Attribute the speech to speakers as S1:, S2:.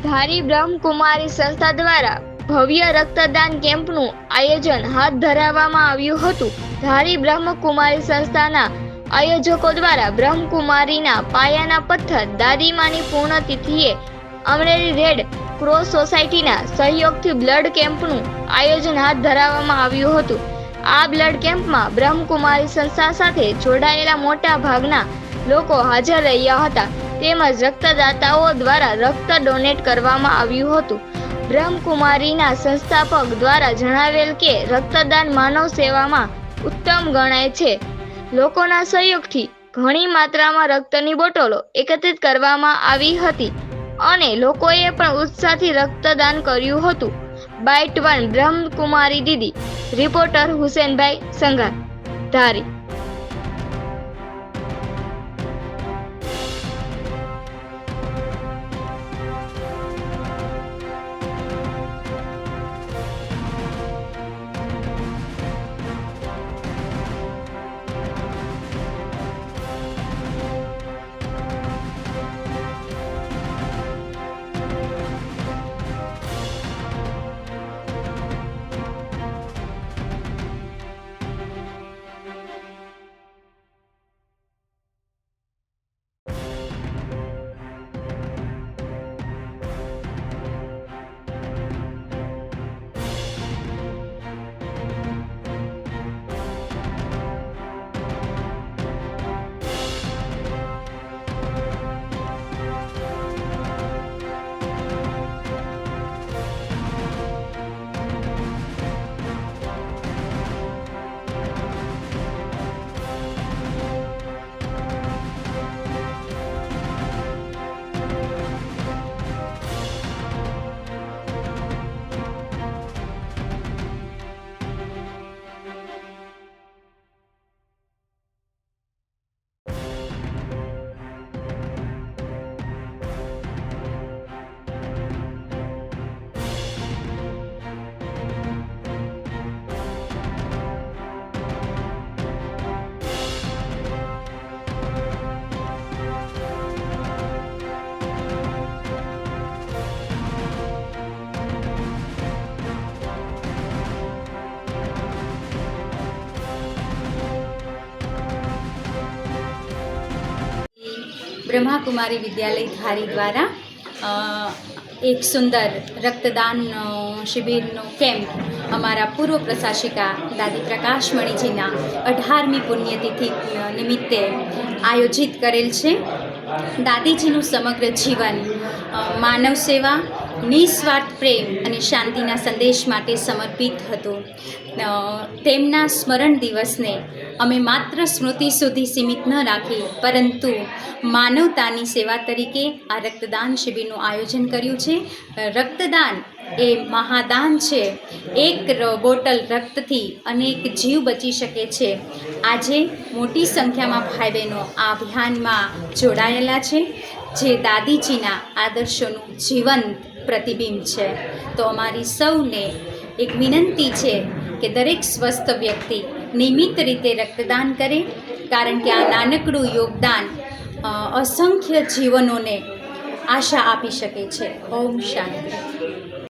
S1: ધારી બ્રહ્મકુમારી સંસ્થા દ્વારા ભવ્ય રક્તદાન કેમ્પનું આયોજન હાથ ધરવામાં આવ્યું હતું। ધારી બ્રહ્મકુમારી સંસ્થાના આયોજકો દ્વારા બ્રહ્મકુમારીના પાયાના પથ્થર દાદીમાની પૂર્ણતિથિએ અમરેલી રેડ ક્રોસ સોસાયટીના સહયોગથી બ્લડ કેમ્પનું આયોજન હાથ ધરવામાં આવ્યું હતું। આ બ્લડ કેમ્પમાં બ્રહ્મકુમારી સંસ્થા સાથે જોડાયેલા મોટા ભાગના લોકો હાજર રહ્યા હતા તેમજ રક્તદાતાઓ દ્વારા રક્ત ડોનેટ કરવામાં આવ્યું હતું। બ્રહ્મકુમારીના સંસ્થાપક દ્વારા જણાવેલ કે રક્તદાન માનવ સેવામાં ઉત્તમ ગણાય છે। લોકોના સહયોગથી ઘણી માત્રામાં રક્તની બોટલો એકત્રિત કરવામાં આવી હતી અને લોકોએ પણ ઉત્સાહથી રક્તદાન કર્યું હતું। બાઇટ વન બ્રહ્મકુમારી દીદી, રિપોર્ટર હુસેનભાઈ સંઘાર, ધારી।
S2: બ્રહ્માકુમારી વિદ્યાલય ધારી દ્વારા એક સુંદર રક્તદાન શિબિરનો કેમ્પ અમારા પૂર્વ પ્રશાસિકા દાદી પ્રકાશમણીજીના 18મી પુણ્યતિથિ નિમિત્તે આયોજિત કરેલ છે। દાદીજીનું સમગ્ર જીવન માનવ સેવા, નિસ્વાર્થ પ્રેમ અને શાંતિના સંદેશ માટે સમર્પિત હતું। તેમના સ્મરણ દિવસને અમે માત્ર સ્મૃતિ સુધી સીમિત ન રાખી પરંતુ માનવતાની સેવા તરીકે આ રક્તદાન શિબિરનું આયોજન કર્યું છે। રક્તદાન એ મહાદાન છે। એક બોટલ રક્તથી અનેક જીવ બચી શકે છે। આજે મોટી સંખ્યામાં ભાઈ બહેનો આ અભિયાનમાં જોડાયેલા છે જે દાદીજીના આદર્શોનું જીવંત પ્રતિબિંબ છે। તો અમારી સૌને એક વિનંતી છે કે દરેક સ્વસ્થ વ્યક્તિ નિયમિત રીતે રક્તદાન કરે કારણ કે આ નાનકડું યોગદાન અસંખ્ય જીવનોને આશા આપી શકે છે। ઓમ શાંતિ।